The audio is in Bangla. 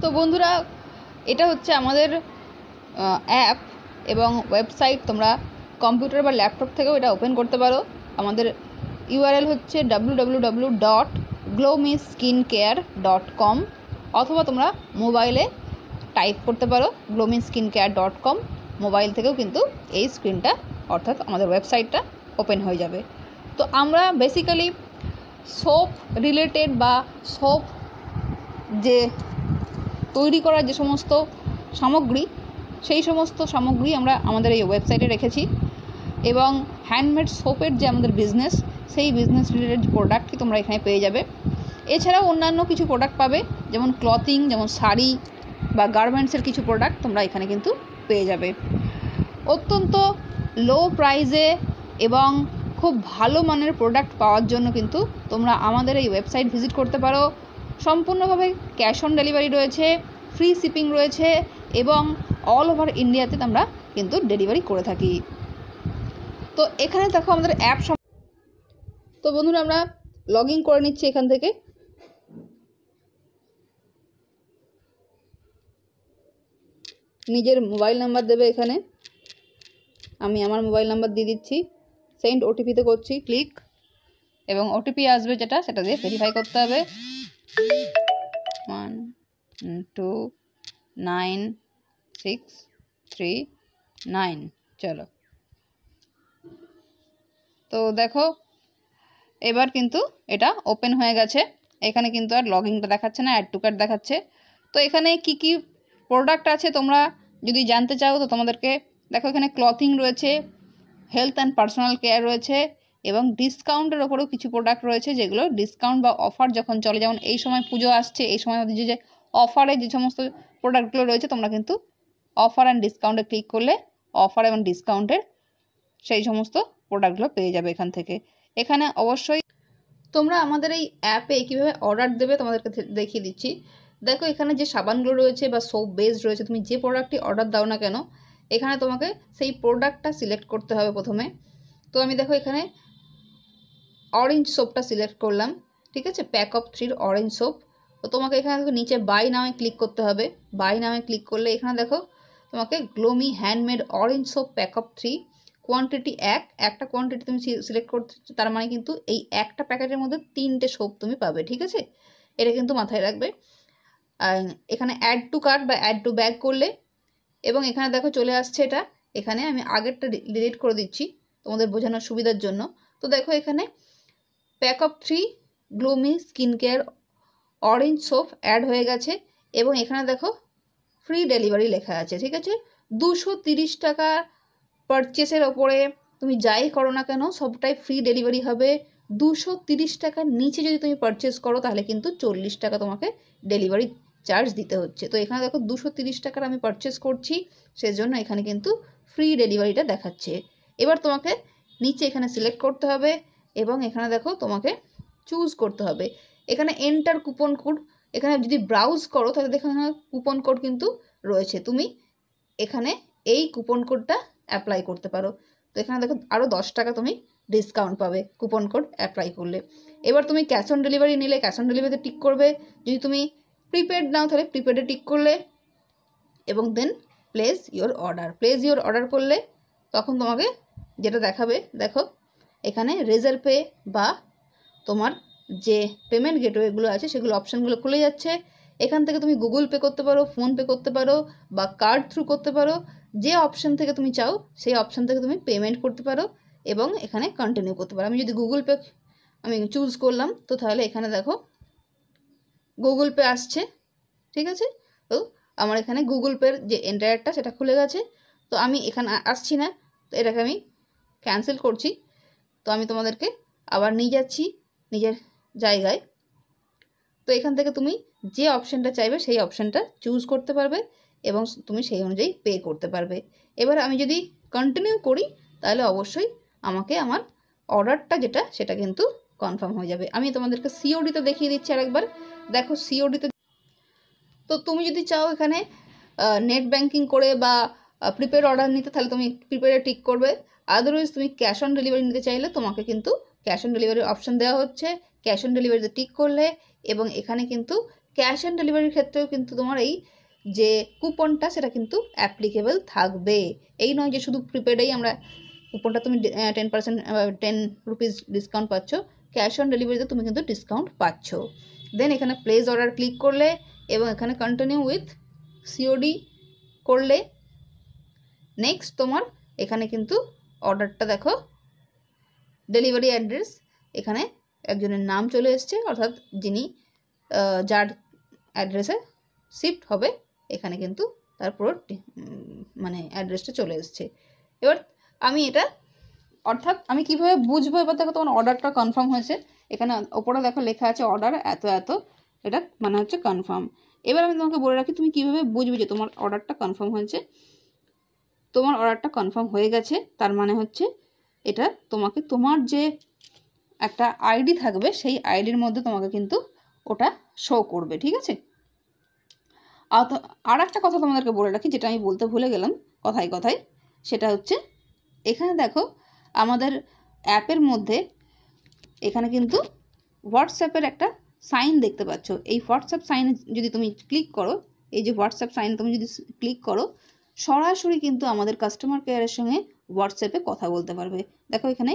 তো বন্ধুরা, এটা হচ্ছে আমাদের অ্যাপ এবং ওয়েবসাইট। তোমরা কম্পিউটার বা ল্যাপটপ থেকেও এটা ওপেন করতে পারো। আমাদের ইউআরএল হচ্ছে www.glowmeskincare.com, অথবা তোমরা মোবাইলে টাইপ করতে পারো glowmeskincare.com। মোবাইল থেকেও কিন্তু এই স্ক্রিনটা অর্থাৎ আমাদের ওয়েবসাইটটা ওপেন হয়ে যাবে। তো আমরা বেসিক্যালি সোপ রিলেটেড বা সোপ যে তৈরি করার যে সমস্ত সামগ্রী, সেই সমস্ত সামগ্রী আমরা আমাদের এই ওয়েবসাইটে রেখেছি। এবং হ্যান্ডমেড সোপের যে আমাদের বিজনেস, সেই বিজনেস রিলেটেড প্রোডাক্টই তোমরা এখানে পেয়ে যাবে। এছাড়াও অন্যান্য কিছু প্রোডাক্ট পাবে, যেমন ক্লথিং, যেমন শাড়ি বা গার্মেন্টসের কিছু প্রোডাক্ট তোমরা এখানে কিন্তু পেয়ে যাবে অত্যন্ত লো প্রাইসে। এবং খুব ভালো মানের প্রোডাক্ট পাওয়ার জন্য কিন্তু তোমরা আমাদের এই ওয়েবসাইট ভিজিট করতে পারো। সম্পূর্ণভাবে ক্যাশ অন ডেলিভারি রয়েছে, ফ্রি শিপিং রয়েছে, এবং অল ওভার ইন্ডিয়াতে আমরা কিন্তু ডেলিভারি করে থাকি। তো এখানে দেখো আমাদের অ্যাপ। তো বন্ধুরা, আমরা লগ ইন করে নিচ্ছি এখান থেকে। নিজের মোবাইল নাম্বার দেবে এখানে, আমি আমার মোবাইল নাম্বার দিয়ে দিচ্ছি। সেন্ড ওটিপিতে করছি ক্লিক, এবং ওটিপি আসবে যেটা, সেটা দিয়ে ভেরিফাই করতে হবে। 129639। চলো, তো দেখো এবার কিন্তু এটা ওপেন হয়ে গেছে। এখানে কিন্তু আর লগইনটা দেখাচ্ছে না, অ্যাড টু কার্ট দেখাচ্ছে। তো এখানে কি কি প্রোডাক্ট আছে তোমরা যদি জানতে চাও, তো তোমাদেরকে দেখো এখানে ক্লথিং রয়েছে, হেলথ অ্যান্ড পার্সোনাল কেয়ার রয়েছে, এবং ডিসকাউন্টের ওপরেও কিছু প্রোডাক্ট রয়েছে, যেগুলো ডিসকাউন্ট বা অফার যখন চলে, যেমন এই সময় পুজো আসছে, এই সময় যে অফারে যে সমস্ত প্রোডাক্টগুলো রয়েছে, তোমরা কিন্তু অফার অ্যান্ড ডিসকাউন্টে ক্লিক করলে অফার এবং ডিসকাউন্টের সেই সমস্ত প্রোডাক্টগুলো পেয়ে যাবে এখান থেকে। এখানে অবশ্যই তোমরা আমাদের এই অ্যাপে কীভাবে অর্ডার দেবে তোমাদেরকে দেখিয়ে দিচ্ছি। দেখো এখানে যে সাবানগুলো রয়েছে বা সোপ বেস রয়েছে, তুমি যে প্রোডাক্টটি অর্ডার দাও না কেন, এখানে তোমাকে সেই প্রোডাক্টটা সিলেক্ট করতে হবে প্রথমে। তো আমি দেখো এখানে অরেঞ্জ সোপটা সিলেক্ট করলাম, ঠিক আছে, প্যাক অফ 3 অরেঞ্জ সোপ। তো তোমাকে এখানে দেখো নিচে বাই নামে ক্লিক করতে হবে। বাই নামে ক্লিক করলে এখানে দেখো তোমাকে gloomy handmade orange soap pack of 3, quantity একটা কোয়ান্টিটি তুমি সিলেক্ট করতে, তার মানে কিন্তু এই একটা প্যাকেটের মধ্যে 3টে সোপ তুমি পাবে, ঠিক আছে, এটা কিন্তু মাথায় রাখবে। আর এখানে অ্যাড টু কার্ট বা অ্যাড টু ব্যাগ করলে, এবং এখানে দেখো চলে আসছে এটা। এখানে আমি আগেরটা ডিলিট করে দিচ্ছি তোমাদের বোঝানোর সুবিধার জন্য। তো দেখো এখানে প্যাক অফ 3 গ্লোমি skin care orange soap add হয়ে গেছে, এবং এখানে দেখো ফ্রি ডেলিভারি লেখা আছে, ঠিক আছে। 230 টাকা পারচেসের ওপরে তুমি যাই করো না কেন, সবটাই ফ্রি ডেলিভারি হবে। 230 টাকার নিচে যদি তুমি পারচেস করো, তাহলে কিন্তু 40 টাকা তোমাকে ডেলিভারি চার্জ দিতে হচ্ছে। তো এখানে দেখো 230 টাকার আমি পারচেস করছি, সেজন্য এখানে কিন্তু ফ্রি ডেলিভারিটা দেখাচ্ছে। এবার তোমাকে নিচে এখানে সিলেক্ট করতে হবে, এবং এখানে দেখো তোমাকে চুজ করতে হবে। এখানে এন্টার কুপন কোড, এখানে যদি ব্রাউজ করো তাহলে দেখো এখানে কুপন কোড কিন্তু রয়েছে, তুমি এখানে এই কুপন কোডটা অ্যাপ্লাই করতে পারো। তো এখানে দেখো আরও 10 টাকা তুমি ডিসকাউন্ট পাবে কুপন কোড অ্যাপ্লাই করলে। এবার তুমি ক্যাশ অন ডেলিভারি নিলে ক্যাশ অন ডেলিভারিতে টিক করবে, যদি তুমি প্রিপেড নাও তাহলে প্রিপেডে টিক করলে, এবং দেন প্লেস ইওর অর্ডার করলে তখন তোমাকে যেটা দেখাবে, দেখো এখানে রেজার পে বা তোমার যে পেমেন্ট গেটওয়েগুলো আছে সেগুলো অপশানগুলো খুলে যাচ্ছে। এখান থেকে তুমি গুগল পে করতে পারো, ফোনপে করতে পারো, বা কার্ড থ্রু করতে পারো। যে অপশান থেকে তুমি চাও সেই অপশান থেকে তুমি পেমেন্ট করতে পারো, এবং এখানে কন্টিনিউ করতে পারো। আমি যদি গুগল পে আমি চুজ করলাম, তো তাহলে এখানে দেখো গুগল পে আসছে, ঠিক আছে। তো আমার এখানে গুগল পের যে এন্টায়ারটা সেটা খুলে গেছে। তো আমি এখানে আসছি না, তো এটাকে আমি ক্যান্সেল করছি। তো আমি তোমাদেরকে আবার নিয়ে যাচ্ছি নিজের জায়গায়। তো এখান থেকে তুমি যে অপশানটা চাইবে সেই অপশানটা চুজ করতে পারবে, এবং তুমি সেই অনুযায়ী পে করতে পারবে। এবার আমি যদি কন্টিনিউ করি, তাহলে অবশ্যই আমাকে আমার অর্ডারটা যেটা সেটা কিন্তু কনফার্ম হয়ে যাবে। আমি তোমাদেরকে সিওডিতে দেখিয়ে দিচ্ছি আরেকবার। দেখো সিওডিতে, তো তুমি যদি চাও এখানে নেট ব্যাঙ্কিং করে বা প্রিপেড অর্ডার নিতে, তাহলে তুমি প্রিপেডে টিক করবে। আদারওয়াইজ তুমি ক্যাশ অন ডেলিভারি নিতে চাইলে তোমাকে কিন্তু ক্যাশ অন ডেলিভারির অপশান দেওয়া হচ্ছে। ক্যাশ অন ডেলিভারিতে টিক করলে, এবং এখানে কিন্তু ক্যাশ অন ডেলিভারির ক্ষেত্রেও কিন্তু তোমার এই যে কুপনটা সেটা কিন্তু অ্যাপ্লিকেবল থাকবে। এই নয় যে শুধু প্রিপেডেই আমরা কুপনটা তুমি 10% 10 রুপিস ডিসকাউন্ট পাচ্ছ, ক্যাশ অন ডেলিভারিতে তুমি কিন্তু ডিসকাউন্ট পাচ্ছ। দেন এখানে প্লেস অর্ডার ক্লিক করলে এবং এখানে কন্টিনিউ উইথ সিওডি করলে নেক্সট তোমার এখানে কিন্তু অর্ডারটা দেখো ডেলিভারি অ্যাড্রেস, এখানে একজনের নাম চলে এসছে, অর্থাৎ যিনি যার অ্যাড্রেসে শিফট হবে এখানে কিন্তু তারপর মানে অ্যাড্রেসটা চলে এসছে। এবার আমি এটা অর্থাৎ আমি কীভাবে বুঝবো, এবার দেখো তোমার অর্ডারটা কনফার্ম হয়েছে, এখানে ওপরে দেখো লেখা আছে অর্ডার এত এত, এটা মানে হচ্ছে কনফার্ম। এবার আমি তোমাকে বলে রাখি তুমি কীভাবে বুঝবে যে তোমার অর্ডারটা কনফার্ম হয়েছে। তোমার অর্ডারটা কনফার্ম হয়ে গেছে তার মানে হচ্ছে এটা তোমাকে তোমার যে একটা আইডি থাকবে সেই আইডির মধ্যে তোমাকে কিন্তু ওটা শো করবে, ঠিক আছে। আর একটা কথা তোমাদেরকে বলে রাখি, যেটা আমি বলতে ভুলে গেলাম কথায় কথায়, সেটা হচ্ছে এখানে দেখো আমাদের অ্যাপের মধ্যে এখানে কিন্তু হোয়াটসঅ্যাপের একটা সাইন দেখতে পাচ্ছ। এই হোয়াটসঅ্যাপ সাইনে যদি তুমি ক্লিক করো, এই যে হোয়াটসঅ্যাপ সাইন তুমি যদি ক্লিক করো, সরাসরি কিন্তু আমাদের কাস্টমার কেয়ারের সঙ্গে হোয়াটসঅ্যাপে কথা বলতে পারবে। দেখো এখানে